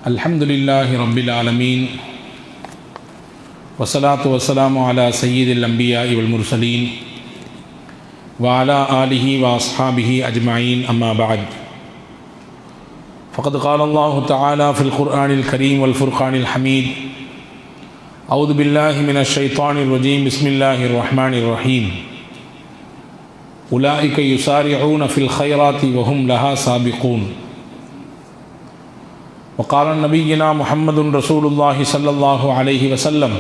अल्हम्दुलिल्लाहि रब्बिल आलमीन वस्सलातु वस्सलामु अला सय्यिदिल अंबियाइ वल मुरसलीन व अला आलिहि व अस्हाबिहि अजमाइन अम्मा बाद फ़क़द क़ाल अल्लाहु तआला फ़िल क़ुरआनिल करीम वल फ़ुरक़ानिल हमीद अऊज़ु बिल्लाहि मिनश शैतानिर रजीम बिस्मिल्लाहिर रहमानिर रहीम उलाइका युसारिऊन फ़िल ख़ैराति व हुम लहा साबिक़ून वक़ाल नबीना मुहम्मदुर रसूलुल्लाहि सल्लल्लाहु अलैहि वसल्लम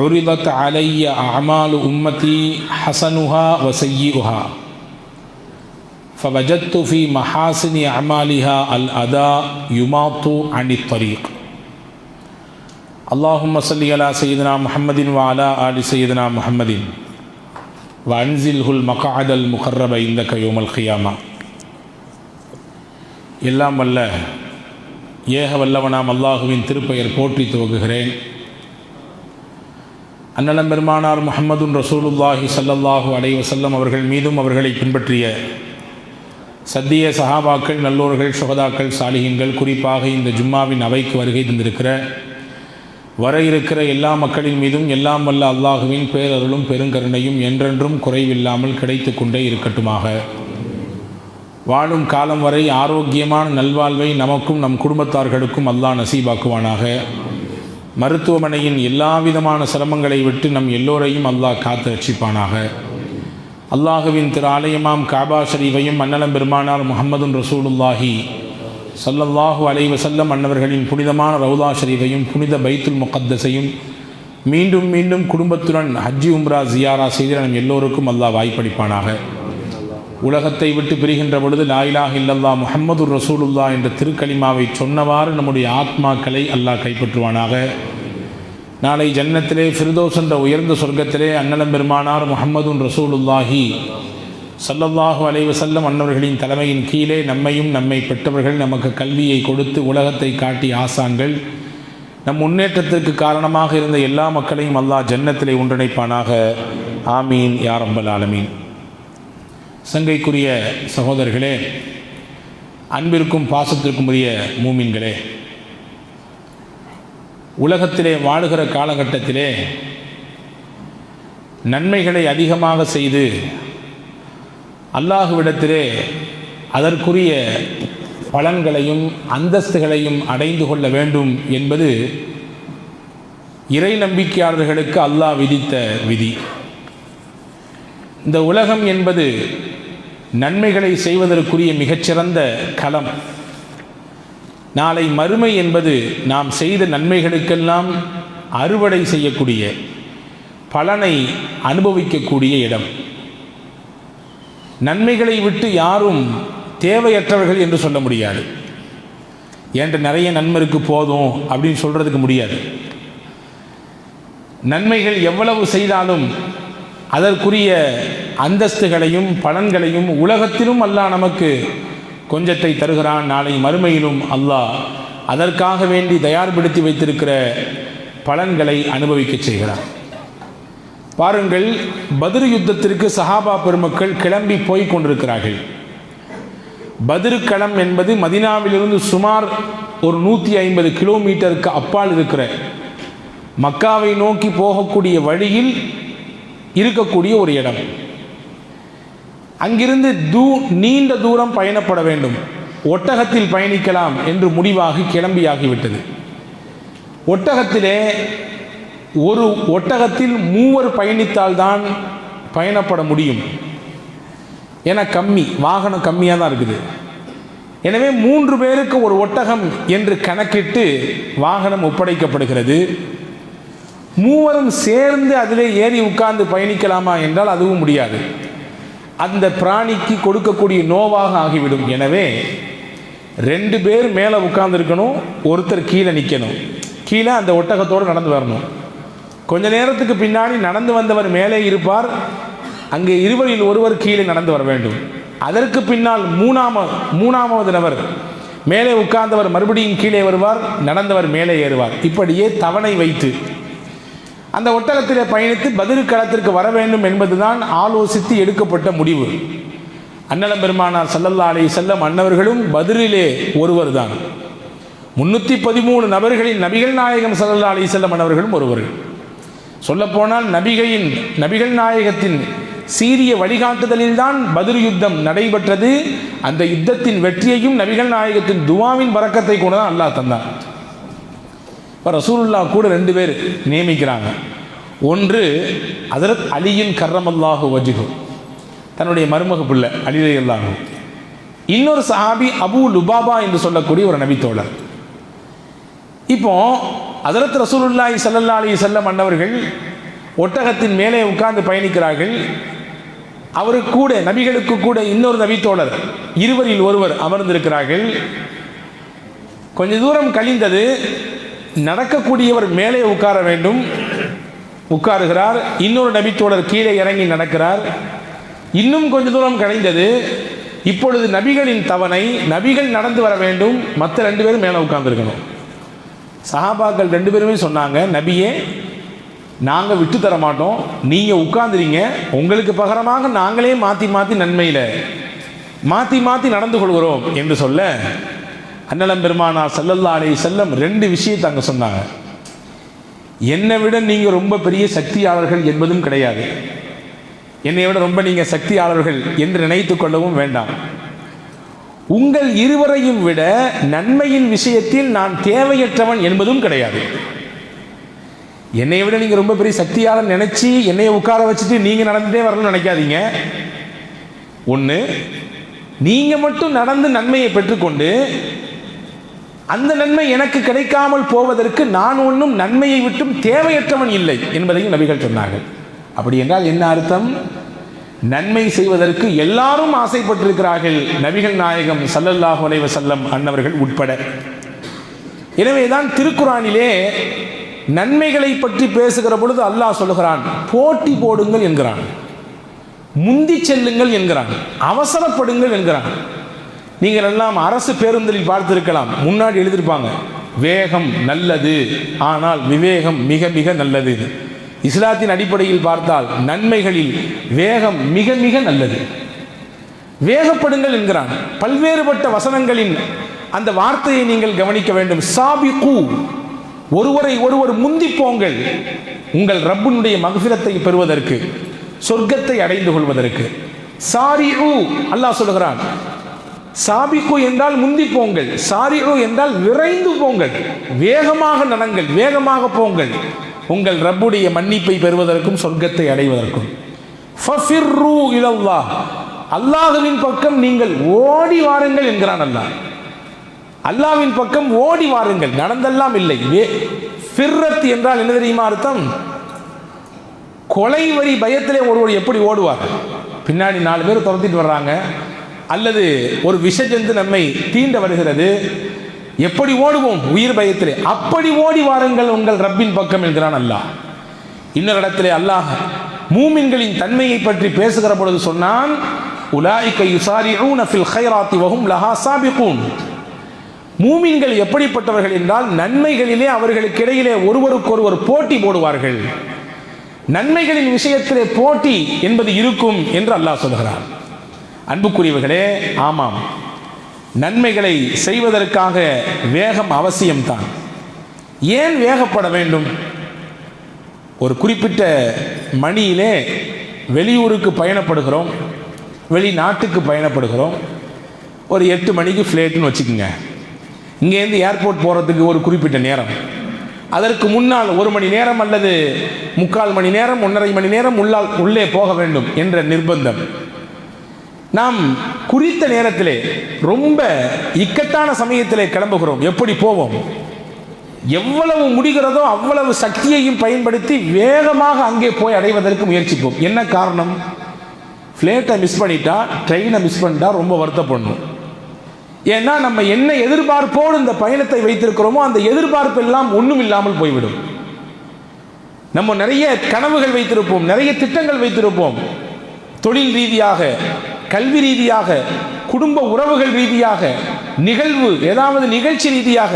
उरिदत अलैय अअमालु उम्मती हसनुहा व सय्यिउहा फवजदतु फ़ी महासिनि अअमालिहा अल अदा युमातु अनित तरीक़ अल्लाहुम्मा सल्लि अला सय्यिदिना मुहम्मदिन व अला आलि सय्यिदिना मुहम्मदिन व अन्ज़िलहुल मक़अदल मुक़र्रब इंदक यौमल क़ियामा. எல்லாம் வல்ல ஏக வல்லவனாம் அல்லாஹுவின் திருப்பெயர் போற்றி துவங்குகிறேன். அன்னலம் பெருமானார் முஹம்மதுன் ரசூலுல்லாஹி ஸல்லல்லாஹு அலைஹி வஸல்லம் அவர்கள் மீதும் அவர்களை பின்பற்றிய சத்திய சஹாபாக்கள், நல்லோர்கள், சுஹதாக்கள், சாலிஹீன்கள், குறிப்பாக இந்த ஜும்மாவின் அவைக்கு வருகை தந்திருக்கிற வர இருக்கிற எல்லா மக்களின் மீதும் எல்லாம் வல்ல அல்லாஹுவின் பேரருளும் பெருங்கருணையும் என்றென்றும் குறைவில்லாமல் கிடைத்து கொண்டே இருக்கட்டுமாக. வாழும் காலம் வரை ஆரோக்கியமான நல்வாழ்வை நமக்கும் நம் குடும்பத்தார்களுக்கும் அல்லாஹ் நசீபாக்குவானாக. மருத்துவமனையின் எல்லா விதமான சிரமங்களை விட்டு நம் எல்லோரையும் அல்லாஹ் காத்து ரட்சிப்பானாக. அல்லாஹுவின் திரு ஆலயமாம் காபா ஷரீஃபையும் அன்னலம் பெருமானார் முஹம்மதுன் ரசூலுல்லாஹி ஸல்லல்லாஹு அலைஹி வஸல்லம் அன்னவர்களின் புனிதமான ரவுதா ஷரீஃபையும் புனித பைத்துல் முகத்தஸையும் மீண்டும் மீண்டும் குடும்பத்துடன் ஹஜ்ஜி உம்ரா ஜியாரா செய்து நம் எல்லோருக்கும் அல்லாஹ் வாய்ப்பளிப்பானாக. உலகத்தை விட்டு பிரிகின்ற பொழுது லா இலாஹ இல்லல்லாஹ் முஹம்மதுர் ரசூலுல்லாஹ் என்ற திருக்கலிமாவை சொன்னவாறு நம்முடைய ஆத்மாக்களை அல்லாஹ் கைப்பற்றுவானாக. நாளை ஜன்னத்திலே ஃபிர்தௌஸ் என்ற உயர்ந்த சொர்க்கத்திலே அன்னலம் பெருமானார் முஹம்மதுன் ரசூலுல்லாஹி ஸல்லல்லாஹு அலைஹி வஸல்லம் அன்னவர்களின் தலைமையின் கீழே நம்மையும் நம்மை பெற்றவர்கள், நமக்கு கல்வியை கொடுத்து உலகத்தை காட்டி ஆசான்கள், நம் முன்னேற்றத்திற்கு காரணமாக இருந்த எல்லா மக்களையும் அல்லாஹ் ஜன்னத்திலே ஒன்றிணைப்பானாக. ஆமீன் யா ரப்பல் ஆலமீன். சங்கைக்குரிய சகோதரர்களே, அன்பிற்கும் பாசத்திற்கும் உரிய மூமின்களே, உலகத்திலே வாழுகிற காலகட்டத்திலே நன்மைகளை அதிகமாக செய்து அல்லாஹுவிடத்திலே அதற்குரிய பலன்களையும் அந்தஸ்துகளையும் அடைந்து கொள்ள வேண்டும் என்பது இறை நம்பிக்கையாளர்களுக்கு அல்லாஹ் விதித்த விதி. இந்த உலகம் என்பது நன்மைகளை செய்வதற்குரிய மிகச்சிறந்த களம். நாளை மறுமை என்பது நாம் செய்த நன்மைகளுக்கெல்லாம் அறுவடை செய்யக்கூடிய, பலனை அனுபவிக்கக்கூடிய இடம். நன்மைகளை விட்டு யாரும் தேவையற்றவர்கள் என்று சொல்ல முடியாது. என்கிட்ட நிறைய நன்மை இருக்கு போதும் அப்படின்னு சொல்கிறதுக்கு முடியாது. நன்மைகள் எவ்வளவு செய்தாலும் அதற்குரிய அந்தஸ்துகளையும் பலன்களையும் உலகத்திலும் அல்லாஹ் நமக்கு கொஞ்சத்தை தருகிறான். நாளை மறுமையிலும் அல்லாஹ் அதற்காக வேண்டி தயார்படுத்தி வைத்திருக்கிற பலன்களை அனுபவிக்க செய்கிறான். பாருங்கள், பத்ர் யுத்தத்திற்கு சஹாபா பெருமக்கள் கிளம்பி போய் கொண்டிருக்கிறார்கள். பத்ர் களம் என்பது மதீனாவிலிருந்து சுமார் ஒரு 150 கிலோமீட்டருக்கு அப்பால் இருக்கிற மக்காவை நோக்கி போகக்கூடிய வழியில் இருக்கக்கூடிய ஒரு இடம். அங்கிருந்து நீண்ட தூரம் பயணப்பட வேண்டும். ஒட்டகத்தில் பயணிக்கலாம் என்று முடிவாகி கிளம்பியாகிவிட்டது. ஒட்டகத்திலே ஒரு ஒட்டகத்தில் 3 பயணித்தால்தான் பயணப்பட முடியும். என வாகனம் கம்மியாக தான் இருக்குது. எனவே 3 பேருக்கு ஒரு ஒட்டகம் என்று கணக்கிட்டு வாகனம் ஒப்படைக்கப்படுகிறது. 3 சேர்ந்து அதிலே ஏறி உட்கார்ந்து பயணிக்கலாமா என்றால் அதுவும் முடியாது. அந்த பிராணிக்கு கொடுக்கக்கூடிய நோவாக ஆகிவிடும். எனவே 2 பேர் மேலே உட்கார்ந்துருக்கணும், ஒருத்தர் கீழே நிற்கணும். கீழே அந்த ஒட்டகத்தோடு நடந்து வரணும். கொஞ்ச நேரத்துக்கு பின்னாடி நடந்து வந்தவர் மேலே இருப்பார், அங்கே இருவரில் ஒருவர் கீழே நடந்து வர வேண்டும். அதற்கு பின்னால் மூணாவது நபர் மேலே உட்கார்ந்தவர் மறுபடியும் கீழே வருவார், நடந்தவர் மேலே ஏறுவார். இப்படியே தவணை வைத்து அந்த ஒட்டகத்திலே பயணித்து பதில் களத்திற்கு வர வேண்டும் என்பதுதான் ஆலோசித்து எடுக்கப்பட்ட முடிவு. அன்னலம் பெருமானார் ஸல்லல்லாஹு அலைஹி வஸல்லம் அன்னவர்களும் பதிரிலே ஒருவர் தான். 313 நபர்களின் நபிகள் நாயகம் ஸல்லல்லாஹு அலைஹி வஸல்லம் அன்னவர்களும் ஒருவர்கள். சொல்லப்போனால் நபிகள் நாயகத்தின் சீரிய வழிகாட்டுதலில் தான் பத்ர் யுத்தம் நடைபெற்றது. அந்த யுத்தத்தின் வெற்றியையும் நபிகள் நாயகத்தின் துவாவின் பரக்கத்தை கூட தான் அல்லாஹ் தந்தான். இப்போ ரசூலுல்லாஹ் கூட 2 பேர் நியமிக்கிறாங்க. ஒன்று ஹஜ்ரத் அலியின் கர்ரமல்லாஹு வஜ்ஹு, தன்னுடைய மருமக பிள்ளை அலி ரலியல்லாஹு அன்ஹு. இன்னொரு சஹாபி அபூ லுபாபா என்று சொல்லக்கூடிய ஒரு நபித்தோழர். இப்போ ஹஜ்ரத் ரசூலுல்லாஹி ஸல்லல்லாஹு அலைஹி வஸல்லம் அன்னவர்கள் ஒட்டகத்தின் மேலே உட்கார்ந்து பயணிக்கிறார்கள். அவருக்கு கூட நபிகளுக்கு கூட இன்னொரு நபித்தோழர், இருவரில் ஒருவர் அமர்ந்திருக்கிறார்கள். கொஞ்ச தூரம் கழிந்தது. நடக்கக்கூடியவர் மேலே உட்கார வேண்டும், உட்காருகிறார். இன்னொரு நபித்தோழர் கீழே இறங்கி நடக்கிறார். இன்னும் கொஞ்ச தூரம் கழிந்தது. இப்பொழுது நபிகளின் தவணை, நபிகள் நடந்து வர வேண்டும், மற்ற 2 பேரும் மேலே உட்கார்ந்துருக்கணும். சஹாபாக்கள் 2 பேருமே சொன்னாங்க, நபியே நாங்கள் விட்டு தர மாட்டோம், நீங்கள் உட்கார்ந்துறீங்க, உங்களுக்கு பகரமாக நாங்களே மாற்றி மாற்றி நன்மையில் மாற்றி நடந்து கொள்கிறோம் என்று சொல்ல, அன்னலம் பெருமானார் ஸல்லல்லாஹு அலைஹி வஸல்லம் 2 விஷயத்தை அங்கே சொன்னாங்க. என்னை விட நீங்கள் ரொம்ப பெரிய சக்தியாளர்கள் என்பதும் கிடையாது, என்னை விட ரொம்ப நீங்கள் சக்தியாளர்கள் என்று நினைத்து கொள்ளவும் வேண்டாம். உங்கள் இருவரையும் விட நன்மையின் விஷயத்தில் நான் தேவையற்றவன் என்பதும் கிடையாது. என்னை விட நீங்கள் ரொம்ப பெரிய சக்தியாளர் நினைச்சி என்னைய உட்கார வச்சுட்டு நீங்கள் நடந்துட்டே வரணும்னு நினைக்காதீங்க. ஒன்று, நீங்கள் மட்டும் நடந்து நன்மையை பெற்றுக்கொண்டு அந்த நன்மை எனக்கு கிடைக்காமல் போவதற்கு நான் ஒன்றும் நன்மையை விட்டும் தேவையற்றவன் இல்லை என்பதையும் நபிகள் சொன்னார்கள். அப்படி என்றால் என்ன அர்த்தம்? நன்மை செய்வதற்கு எல்லாரும் ஆசைப்பட்டிருக்கிறார்கள், நபிகள் நாயகம் ஸல்லல்லாஹு அலைஹி வஸல்லம் அன்னவர்கள் உட்பட. எனவேதான் திருக்குரானிலே நன்மைகளை பற்றி பேசுகிற பொழுது அல்லாஹ் சொல்லுகிறான், போட்டி போடுங்கள் என்கிறான், முந்தி செல்லுங்கள் என்கிறான், அவசரப்படுங்கள் என்கிறான். நீங்கள் எல்லாம் அரசு பேருந்தில் பார்த்திருக்கலாம், முன்னாடி எழுதியிருப்பாங்க, வேகம் நல்லது ஆனால் விவேகம் மிக மிக நல்லது. இஸ்லாத்தின் அடிப்படையில் பார்த்தால் நன்மைகளில் வேகம் மிக மிக நல்லது. வேகப்படுங்கள் என்கிறான். பல்வேறுபட்ட வசனங்களின் அந்த வார்த்தையை நீங்கள் கவனிக்க வேண்டும். சாபிகு, ஒருவரை ஒருவர் முந்தி போங்கள், உங்கள் ரப்புனுடைய மக்ஃபிரத்தை பெறுவதற்கு, சொர்க்கத்தை அடைந்து கொள்வதற்கு. சாரிஉ, அல்லாஹ் சொல்லுகிறான், சாபிகு என்றால் முந்தி போங்கள், சாரிஉ என்றால் விரைந்து போங்கள், வேகமாக நடங்கள், வேகமாக போங்கள், உங்கள் ரப்புடைய மன்னிப்பை பெறுவதற்கும் சொர்க்கத்தை அடைவதற்கும். ஃபஃபிர்ரு இலல்லாஹ், அல்லாஹ்வின் பக்கம் நீங்கள் ஓடி வாருங்கள் என்கிறான் அல்லாஹ். அல்லாஹ்வின் பக்கம் ஓடி வாருங்கள், நடந்தெல்லாம் இல்லை. ஃபிர்ரத் என்றால் என்ன தெரியுமா அர்த்தம்? கொலை வரி பயத்திலே ஒருவர் எப்படி ஓடுவார்? பின்னாடி 4 பேர் துரத்திட்டு வர்றாங்க, அல்லது ஒரு விஷஜந்து நம்மை தீண்ட வருகிறது, எப்படி ஓடுவோம்? உயிர் பயத்திலே. அப்படி ஓடி வாருங்கள் உங்கள் ரப்பின் பக்கம் என்கிறான் அல்லாஹ். இன்னொரு இடத்திலே அல்லாஹ் மூமின்களின் தன்மையை பற்றி பேசுகிற பொழுது சொன்னான், உலாயிக யுசாரிஊன ஃபில் கைராத்தி வஹும் லஹா சாபிகூன். மூமின்கள் எப்படிப்பட்டவர்கள் என்றால், நன்மைகளிலே அவர்களுக்கு இடையிலே ஒருவருக்கொருவர் போட்டி போடுவார்கள். நன்மைகளின் விஷயத்திலே போட்டி என்பது இருக்கும் என்று அல்லாஹ் சொல்கிறார். அன்புக்குரியவர்களே, ஆமாம், நன்மைகளை செய்வதற்காக வேகம் அவசியம்தான். ஏன் வேகப்பட வேண்டும்? ஒரு குறிப்பிட்ட மணியிலே வெளியூருக்கு பயணப்படுகிறோம், வெளிநாட்டுக்கு பயணப்படுகிறோம். ஒரு 8 மணிக்கு ஃப்ளைட்டுன்னு வச்சுக்கோங்க. இங்கேருந்து ஏர்போர்ட் போகிறதுக்கு ஒரு குறிப்பிட்ட நேரம், அதற்கு முன்னால் 1 மணி நேரம் அல்லது 3/4 மணி நேரம், 1.5 மணி நேரம் உள்ளே போக வேண்டும் என்ற நிர்பந்தம். நாம் குறித்த நேரத்திலே ரொம்ப இக்கட்டான சமயத்திலே கிளம்புகிறோம். எப்படி போவோம்? எவ்வளவு முடிகிறதோ அவ்வளவு சக்தியையும் பயன்படுத்தி வேகமாக அங்கே போய் அடைவதற்கு முயற்சிப்போம். என்ன காரணம்? ஃப்ளைட்டை மிஸ் பண்ணிட்டா, ட்ரெயினை மிஸ் பண்ணிட்டா ரொம்ப வருத்தப்படணும். ஏன்னா நம்ம என்ன எதிர்பார்ப்போடு இந்த பயணத்தை வைத்திருக்கிறோமோ அந்த எதிர்பார்ப்பு எல்லாம் ஒன்றும் இல்லாமல் போய்விடும். நம்ம நிறைய கனவுகள் வைத்திருப்போம், நிறைய திட்டங்கள் வைத்திருப்போம், தொழில் ரீதியாக, கல்வி ரீதியாக, குடும்ப உறவுகள் ரீதியாக, நிகழ்ச்சி ரீதியாக,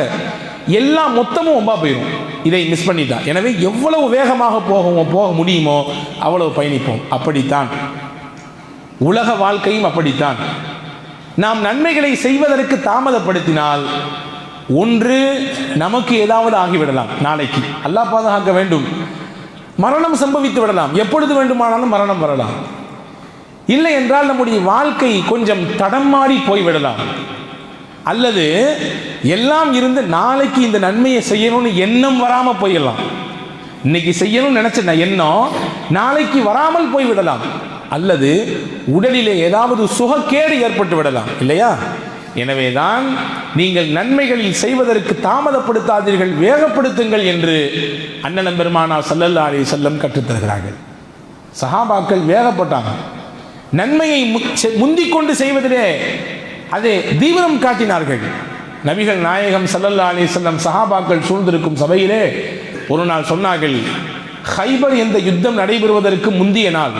எல்லாம் மொத்தமும் ஒம்பா போயிடும். இதை மிஸ் பண்ணிட்டான். எனவே எவ்வளவு வேகமாக போக முடியுமோ அவ்வளவு பயணிப்போம். அப்படித்தான் உலக வாழ்க்கையும் அப்படித்தான். நாம் நன்மைகளை செய்வதற்கு தாமதப்படுத்தினால் ஒன்று நமக்கு ஏதாவது ஆகிவிடலாம். நாளைக்கு அல்லாஹ் பாதுகாக்க வேண்டும், மரணம் சம்பவித்து விடலாம். எப்பொழுது வேண்டுமானாலும் மரணம் வரலாம். இல்லை என்றால் நம்முடைய வாழ்க்கை கொஞ்சம் தடமாறி போய்விடலாம். அல்லது எல்லாம் இருந்து நாளைக்கு இந்த நன்மையை செய்யணும்னு எண்ணம் வராமல் போயிடலாம். இன்னைக்கு செய்யணும்னு நினைச்ச எண்ணம் நாளைக்கு வராமல் போய்விடலாம். அல்லது உடலிலே ஏதாவது சுகக்கேடு ஏற்பட்டு விடலாம், இல்லையா? எனவேதான் நீங்கள் நன்மைகளில் செய்வதற்கு தாமதப்படுத்தாதீர்கள், வேகப்படுத்துங்கள் என்று அண்ணன் பெருமானார் ஸல்லல்லாஹு அலைஹி வஸல்லம் கற்றுத்தருகிறார்கள். சஹாபாக்கள் வேகப்பட்டாங்க. நன்மையை முந்திக்கொண்டு செய்வதிலே அதே தீவிரம் காட்டினார்கள். நபிகள் நாயகம் ஸல்லல்லாஹு அலைஹி வஸல்லம் சஹாபாக்கள் சூழ்ந்திருக்கும் சபையிலே ஒரு நாள் சொன்னார்கள், ஹைபர் என்ற யுத்தம் நடைபெறுவதற்கு முந்திய நாள்,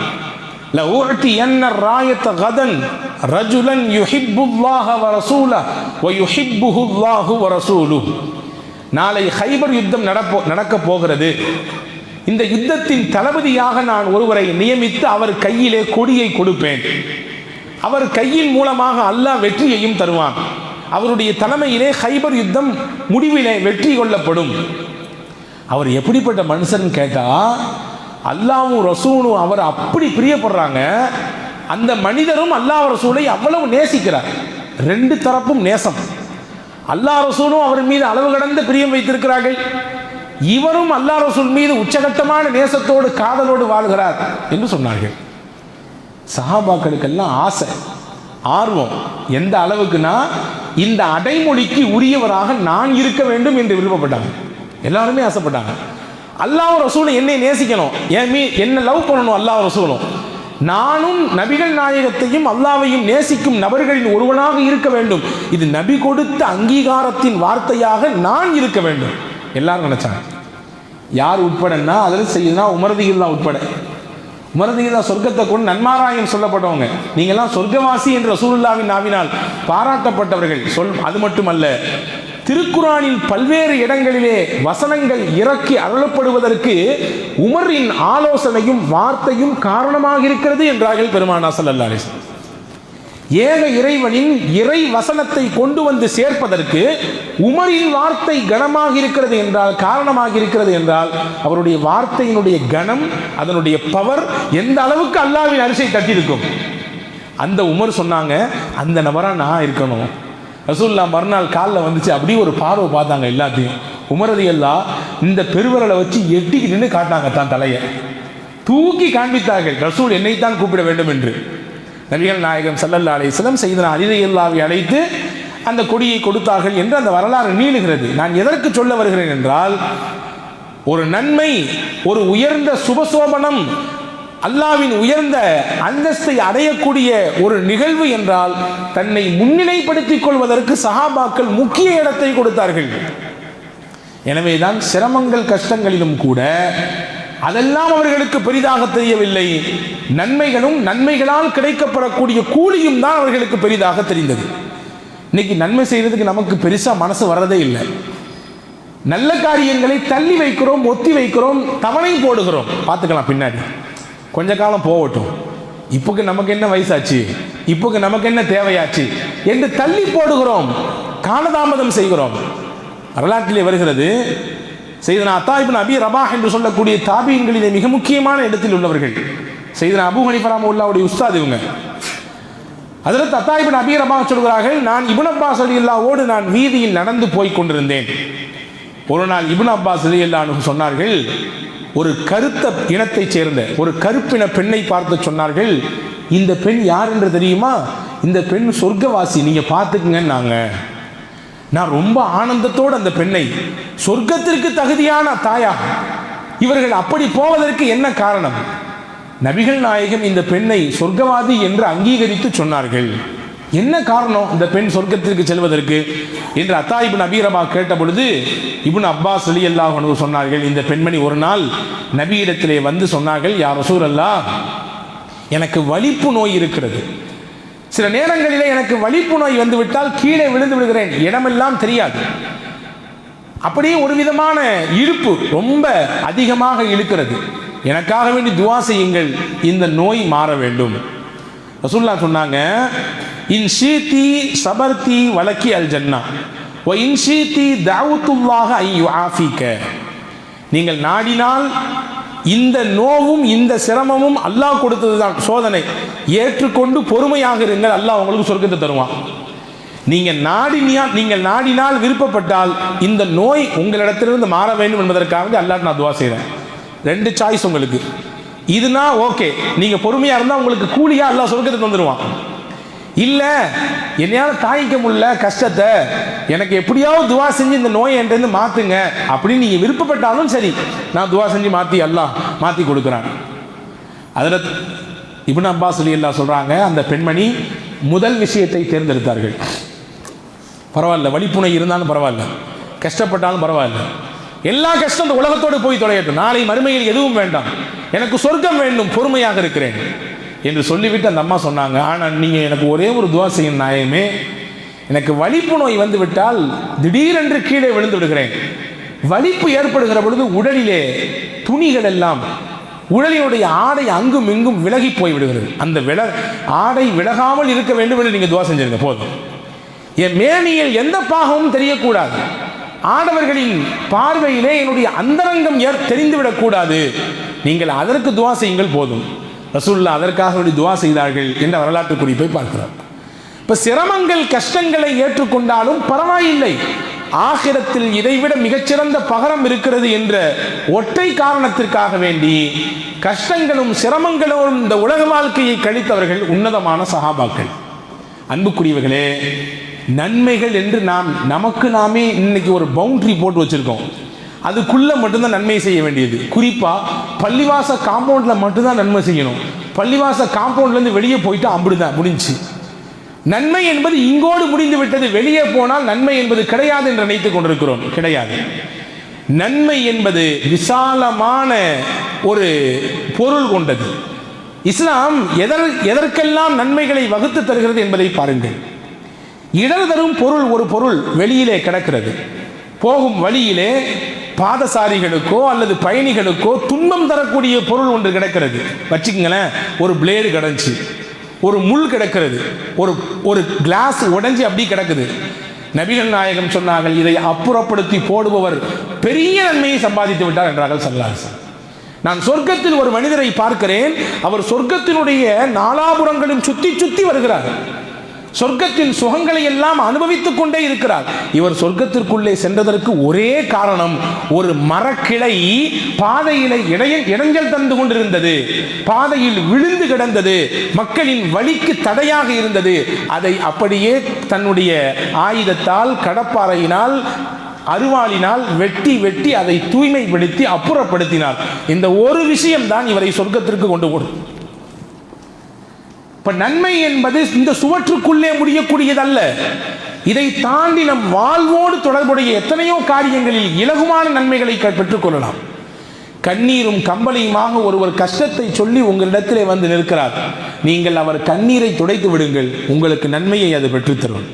லஉஅதியன்ன ராயத கதன் ரஜுலன் யுஹிப்புல்லாஹ வ ரசூலஹு வ யுஹிப்புஹுல்லாஹு வ ரசூலுஹு. நாளை ஹைபர் யுத்தம் நடக்க போகிறது. இந்த யுத்தத்தின் தளபதியாக நான் ஒருவரை நியமித்து அவர் கையிலே கொடியை கொடுப்பேன். அவர் கையின் மூலமாக அல்லாஹ் வெற்றியையும் தருவான். அவருடைய தலைமையிலே ஹைபர் யுத்தம் முடிவிலே வெற்றி கொள்ளப்படும். அவர் எப்படிப்பட்ட மனுஷன் கேட்டா, அல்லாஹ்வும் ரசூலும் அவர் அப்படி பிரியப்படுறாங்க. அந்த மனிதரும் அல்லாஹ் ரசூலை அவ்வளவு நேசிக்கிறார். ரெண்டு தரப்பும் நேசம். அல்லாஹ் ரசூலும் அவர் மீது அளவு கடந்த பிரியம் வைத்திருக்கிறார்கள். இவரும் அல்லாஹ் ரசூல் மீது உச்சகட்டமான நேசத்தோடு காதலோடு வாழ்கிறார் என்று சொன்னார்கள். சஹாபாக்களுக்கெல்லாம் ஆசை, ஆர்வம். எந்த அளவுக்குன்னா, இந்த அடைமொழிக்கு உரியவராக நான் இருக்க வேண்டும் என்று விருப்பப்பட்டாங்க. எல்லாருமே ஆசைப்பட்டாங்க. அல்லாஹ் ரசூலும் என்னை நேசிக்கணும், என்ன லவ் பண்ணணும். அல்லாஹ் ரசூலும் நானும் நபிகள் நாயகத்தையும் அல்லாஹ்வையும் நேசிக்கும் நபர்களின் ஒருவனாக இருக்க வேண்டும். இது நபி கொடுத்த அங்கீகாரத்தின் வார்த்தையாக நான் இருக்க வேண்டும். எல்லாரும் நினைச்சாங்க. யார் உட்படன்னா அதில் செய்யுதுன்னா உமரதிகள் தான் உட்பட. உமரதிகள் தான் சொர்க்கத்தை கொண்டு நன்மாராயம் சொல்லப்பட்டவங்க. நீங்கள்லாம் சொர்க்கவாசி என்ற ரசூலுல்லாஹ்வின் நாவினால் பாராட்டப்பட்டவர்கள். அது மட்டுமல்ல, திருக்குரானில் பல்வேறு இடங்களிலே வசனங்கள் இறக்கி அருளப்படுவதற்கு உமரின் ஆலோசனையும் வார்த்தையும் காரணமாக இருக்கிறது என்றார்கள் பெருமானார் ஸல்லல்லாஹு அலைஹி வஸல்லம். ஏக இறைவனின் இறை வசனத்தை கொண்டு வந்து சேர்ப்பதற்கு உமரின் வார்த்தை கனமாக இருக்கிறது என்றால், காரணமாக இருக்கிறது என்றால், அவருடைய வார்த்தையினுடைய கனம், அதனுடைய பவர் எந்த அளவுக்கு அல்லாஹ்வின் அரிசை தட்டியிருக்கும். அந்த உமர் சொன்னாங்க, அந்த நபரா நான் இருக்கணும். ரசூலுல்லாஹ் மறுநாள் காலில் வந்துச்சு, அப்படியே ஒரு பார்வை பார்த்தாங்க எல்லாத்தையும். உமரது எல்லாம் இந்த பெருவரலை வச்சு எட்டிக்கு நின்று காட்டினாங்க, தான் தலையை தூக்கி காண்பித்தார்கள். ரசூல் என்னைத்தான் கூப்பிட வேண்டும் என்று. நபிகள் நாயகம் ஸல்லல்லாஹு அலைஹி வஸல்லம் சையதுனா அலி ரலியல்லாஹு அழைத்து அந்த கொடியை கொடுத்தார்கள் என்று அந்த வரலாறு நீளுகிறது. நான் எதற்கு சொல்ல வருகிறேன் என்றால், ஒரு நன்மை, ஒரு உயர்ந்த சுபசோபனம், அல்லாஹ்வின் உயர்ந்த அந்தஸ்தை அடையக்கூடிய ஒரு நிகழ்வு என்றால் தன்னை முன்னிலைப்படுத்திக் கொள்வதற்கு சஹாபாக்கள் முக்கிய இடத்தை கொடுத்தார்கள். எனவேதான் சிரமங்கள் கஷ்டங்களிலும் கூட அதெல்லாம் அவர்களுக்கு பெரிதாக தெரியவில்லை. நன்மைகளும் நன்மைகளால் கிடைக்கப்படக்கூடிய கூலியும் தான் அவர்களுக்கு பெரிதாக தெரிந்தது. இன்னைக்கு நன்மை செய்யறதுக்கு நமக்கு பெருசா மனசு வர்றதே இல்லை. நல்ல காரியங்களை தள்ளி வைக்கிறோம், ஒத்தி வைக்கிறோம், தவணை போடுகிறோம். பார்த்துக்கலாம், பின்னாடி கொஞ்ச காலம் போகட்டும், இப்போக்கு நமக்கு என்ன வயசாச்சு, இப்போக்கு நமக்கு என்ன தேவையாச்சு என்று தள்ளி போடுகிறோம், காலதாமதம் செய்கிறோம். வரலாற்றிலே வருகிறது, சையதுனா அத்தா இப்னு அபி ரபாஹ் என்று சொல்லக்கூடிய தாபீன்களிலே மிக முக்கியமான இடத்தில் உள்ளவர்கள். சையதுனா அபூ ஹனீஃபா ரஹ்மத்துல்லாஹி உஸ்தாத் இவங்க. ஹஜ்ரத் அத்தா இப்னு அபி ரபாஹ் சொல்கிறார்கள், நான் இப்னு அப்பாஸ் ரலியல்லாஹு நான் வீதியில் நடந்து போய் கொண்டிருந்தேன். ஒரு நாள் இப்னு அப்பாஸ் ரலியல்லாஹு அன்ஹு சொன்னார்கள், ஒரு கருத்த இனத்தைச் சேர்ந்த ஒரு கருப்பின பெண்ணை பார்த்து சொன்னார்கள், இந்த பெண் யார் என்று தெரியுமா? இந்த பெண் சொர்க்கவாசி, நீங்க பார்த்துக்குங்கன்னாங்க. நான் ரொம்ப ஆனந்தத்தோடு அந்த பெண்ணை, சொர்க்கத்திற்கு தகுதியான தாயா, இவர்கள் அப்படி போவதற்கு என்ன காரணம்? நபிகள் நாயகம் இந்த பெண்ணை சொர்க்கவாதி என்று அங்கீகரித்து சொன்னார்கள். என்ன காரணம் இந்த பெண் சொர்க்கத்திற்கு செல்வதற்கு என்று அத்தா இப்னு அபி ரபாஹ் கேட்ட பொழுது இப்னு அப்பாஸ் ரலியல்லாஹு அன்ஹு சொன்னார்கள், இந்த பெண்மணி ஒரு நாள் நபியிடத்திலே வந்து சொன்னார்கள், யா ரசூலல்லாஹ், எனக்கு வலிப்பு நோய் இருக்கிறது. சில நேரங்களிலே எனக்கு வலிப்பு நோய் வந்துவிட்டால் கீழே விழுந்து விடுகிறேன், இடமெல்லாம் தெரியாது. அப்படியே ஒரு விதமான இழுப்பு ரொம்ப அதிகமாக இழுக்கிறது. எனக்காக வேண்டி துஆ செய்யுங்கள், இந்த நோய் மாற வேண்டும். ரசூலுல்லாஹ் சொன்னாங்க, இன் ஷீதி சபர்தி வலக்கி அல் ஜன்னா வ இன் ஷீதி தஅவுத்துல்லாஹ ஐ யுஆஃபிக. நீங்கள் நாடினால் இந்த நோவும் இந்த சிரமமும் அல்லாஹ் கொடுத்ததுதான் சோதனை, ஏற்றுக்கொண்டு பொறுமையாக இருங்கள், அல்லாஹ் உங்களுக்கு சொர்க்கத்தை தருவான். நீங்கள் நாடினால் விருப்பப்பட்டால் இந்த நோய் உங்களிடத்திலிருந்து மாற வேண்டும் என்பதற்காக அல்லாஹ் நான் துஆ செய்கிறேன். 2 சாய்ஸ் உங்களுக்கு. இதுனா ஓகே, நீங்க பொறுமையா இருந்தா உங்களுக்கு கூலியா அல்லாஹ் சொர்க்கத்தை தந்துருவான். இல்ல என்னையால தாங்கிக்க முடியல கஷ்டத்தை, எனக்கு எப்படியாவது துஆ செஞ்சு இந்த நோயை என்கிட்ட மாத்துங்க அப்படின்னு நீங்க விருப்பப்பட்டாலும் சரி, நான் துஆ செஞ்சு அல்லாஹ் மாத்தி கொடுக்குறான். அதுல இப்னு அப்பாஸ் ரலியல்லாஹு சொல்றாங்க, அந்த பெண்மணி முதல் விஷயத்தை தேர்ந்தெடுத்தார்கள். பரவாயில்ல, வலிப்புணை இருந்தாலும் பரவாயில்ல, கஷ்டப்பட்டாலும் பரவாயில்ல, எல்லா கஷ்டம் இந்த உலகத்தோடு போய் தொலையட்டும், நாளை மறுமையில் எதுவும் வேண்டாம், எனக்கு சொர்க்கம் வேண்டும், பொறுமையாக இருக்கிறேன் என்று சொல்லிவிட்டு அந்த அம்மா சொன்னாங்க, ஆனால் நீங்கள் எனக்கு ஒரே ஒரு துஆ செய்யும் நாயமே, எனக்கு வலிப்பு நோய் வந்து விட்டால் திடீரென்று கீழே விழுந்து விடுகிறேன். வலிப்பு ஏற்படுகிற பொழுது உடலிலே துணிகள் எல்லாம், உடலினுடைய ஆடை அங்கும் இங்கும் விலகி போய் விடுகிறது. அந்த ஆடை விலகாமல் இருக்க வேண்டும் என்று நீங்கள் துஆ செஞ்சிருங்க போதும். என் மேனியில் எந்த பாகமும் தெரியக்கூடாது, ஆடவர்களின் பார்வையிலே என்னுடைய அந்தரங்கம் தெரிந்துவிடக்கூடாது, நீங்கள் அதற்கு துஆ செய்யுங்கள் போதும். ரசூலுல்லாஹ் அதற்காக வேண்டி துஆ செய்தார்கள் என்ற வரலாற்று குறிப்பை பார்க்கிறோம். இப்போ சிரமங்கள் கஷ்டங்களை ஏற்றுக்கொண்டாலும் பரவாயில்லை, ஆகிரத்தில் இதைவிட மிகச்சிறந்த பகரம் இருக்கிறது என்ற ஒற்றை காரணத்திற்காக வேண்டி கஷ்டங்களும் சிரமங்களும் இந்த உலக வாழ்க்கையை கழித்தவர்கள் உன்னதமான சஹாபாக்கள். அன்புக்குரியவர்களே, நன்மைகள் என்று நமக்கு நாமே இன்னைக்கு ஒரு பவுண்டரி போட்டு வச்சிருக்கோம், அதுக்குள்ள மட்டும்தான் நன்மை செய்ய வேண்டியது. குறிப்பா பள்ளிவாச காம்பவுண்ட்ல மட்டும்தான் நன்மை செய்யணும், பள்ளிவாச காம்பவுண்ட்ல இருந்து வெளியே போயிட்டு அப்படிதான் முடிஞ்சு. நன்மை என்பது இங்கோடு முடிந்து விட்டது, வெளியே போனால் நன்மை என்பது கிடையாது என்று நினைத்துக் கொண்டிருக்கிறோம். கிடையாது. நன்மை என்பது விசாலமான ஒரு பொருள் கொண்டது. இஸ்லாம் எதற்கெல்லாம் நன்மைகளை வகுத்து தருகிறது என்பதை பாருங்கள். இடர் தரும் பொருள் ஒரு பொருள் வெளியிலே கிடக்கிறது. போகும் வழியிலே பாதசாரிகளுக்கோ அல்லது பயணிகளுக்கோ துன்பம் தரக்கூடிய பொருள் ஒன்று கிடக்கிறது. வச்சுக்கங்களேன், ஒரு பிளேடு கிடந்துச்சு, ஒரு முள் கிடக்கிறது, ஒரு கிளாஸ் உடைஞ்சி அப்படி கிடக்குது. நபிகள் நாயகம் சொன்னார்கள், இதை அப்புறப்படுத்தி போடுபவர் பெரிய நன்மையை சம்பாதித்து விட்டார் என்றார்கள் ஸல்லல்லாஹு அலைஹி வஸல்லம். நான் சொர்க்கத்தில் ஒரு மனிதரை பார்க்கிறேன், அவர் சொர்க்கத்தினுடைய நாலாபுரங்களும் சுத்தி சுத்தி வருகிறார், சொர்க்கத்தின் சுகங்களை எல்லாம் அனுபவித்துக் கொண்டே இருக்கிறார். இவர் சொர்க்கத்திற்குள்ளே சென்றதற்கு ஒரே காரணம், ஒரு மரக்கிளை பாதையில இடைஞ்சல் தந்து கொண்டிருந்தது, பாதையில் விழுந்து கிடந்தது, மக்களின் வழிக்கு தடையாக இருந்தது. அதை அப்படியே தன்னுடைய ஆயுதத்தால், கடப்பாறையினால், அருவாளினால் வெட்டி அதை தூய்மைப்படுத்தி அப்புறப்படுத்தினார். இந்த ஒரு விஷயம்தான் இவரை சொர்க்கத்திற்கு கொண்டு போடும். இப்ப நன்மை என்பது இந்த சுவற்றுக்குள்ளே முடியக்கூடியதல்ல, இதை தாண்டி நம் வாழ்வோடு தொடர்புடைய எத்தனையோ காரியங்களில் இலகுமான நன்மைகளை பெற்றுக்கொள்ளலாம். கண்ணீரும் கம்பளையுமாக ஒருவர் கஷ்டத்தை சொல்லி உங்களிடத்திலே வந்து நிற்கிறார், நீங்கள் அவர் கண்ணீரை துடைத்து விடுங்கள், உங்களுக்கு நன்மையை அது பெற்றுத்தரும்.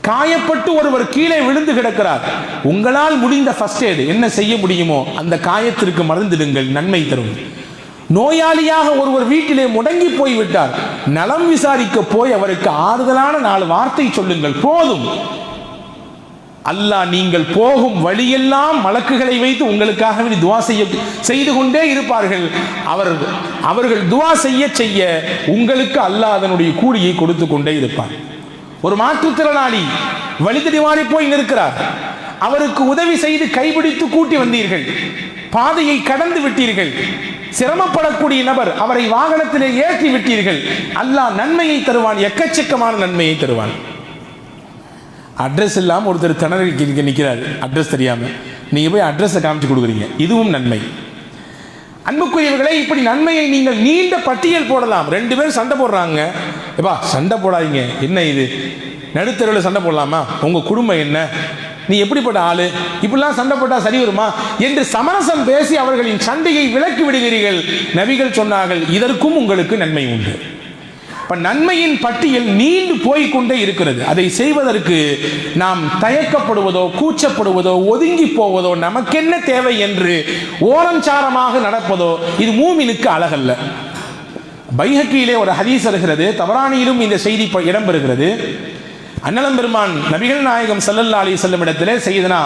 காயப்பட்டு ஒருவர் கீழே விழுந்து கிடக்கிறார், உங்களால் முடிந்த ஃபர்ஸ்ட் எய்டு என்ன செய்ய முடியுமோ அந்த காயத்திற்கு மறந்துடுங்கள், நன்மை தரும். நோயாளியாக ஒருவர் வீட்டிலே முடங்கி போய்விட்டார், நலம் விசாரிக்க போய் அவருக்கு ஆறுதலான 4 வார்த்தை சொல்லுங்கள் போதும். அல்லாஹ் நீங்கள் போகும் வழியெல்லாம் மலக்குகளை வைத்து உங்களுக்காக துஆ செய்து கொண்டே இருப்பார்கள். அவர்கள் துஆ செய்ய உங்களுக்கு அல்லாஹ் அதனுடைய கூலியை கொடுத்து கொண்டே இருப்பார். ஒரு மாற்றுத்திறனாளி வழிதடிவாரி போய் நிற்கிறார், அவருக்கு உதவி செய்து கைபிடித்து கூட்டி வந்தீர்கள், பாதையை கடந்து விட்டீர்கள். சிரமப்படக்கூடிய நபர், அவரை வாகனத்திலே ஏற்றி விட்டீர்கள், அல்லாஹ் நன்மையை தருவான், எக்கச்சக்கமான நன்மையை தருவான். அட்ரஸ் இல்லாமல் ஒருத்தர் திணறி நிற்கிறார், அட்ரஸ் தெரியாம நீங்க போய் அட்ரஸை காமிச்சு கொடுக்குறீங்க, இதுவும் நன்மை. அன்புக்குரியவர்களே, இப்படி நன்மையை நீங்கள் நீண்ட பட்டியல் போடலாம். 2 பேர் சண்டை போடுறாங்க, எப்பா சண்டை போடாதீங்க, என்ன இது நடுத்தருவில் சண்டை போடலாமா, உங்க குடும்பம் என்ன, நீ எப்படிப்பட்ட ஆளு, இப்படிலாம் சண்டை போட்டா சரி வருமா என்று சமரசம் பேசி அவர்களின் சண்டையை விலக்கி விடுகிறீர்கள். நபிகள் சொன்னார்கள், இதற்கும் உங்களுக்கு நன்மை உண்டு. இப்போ நன்மையின் பட்டியல் நீண்டு போய்கொண்டே இருக்கிறது. அதை செய்வதற்கு நாம் தயக்கப்படுவதோ கூச்சப்படுவதோ ஒதுங்கி போவதோ நமக்கென்ன தேவை என்று ஓரஞ்சாரமாக நடப்பதோ இது மூமினுக்கு அழகல்ல. பைஹக்கியிலே ஒரு ஹதீஸ் வருகிறது, தபரானியிலும் இந்த செய்தி இடம்பெறுகிறது. அன்னலம் பெருமான் நபிகள் நாயகம் ஸல்லல்லாஹு அலைஹி வஸல்லம் இடத்திலே சையதுனா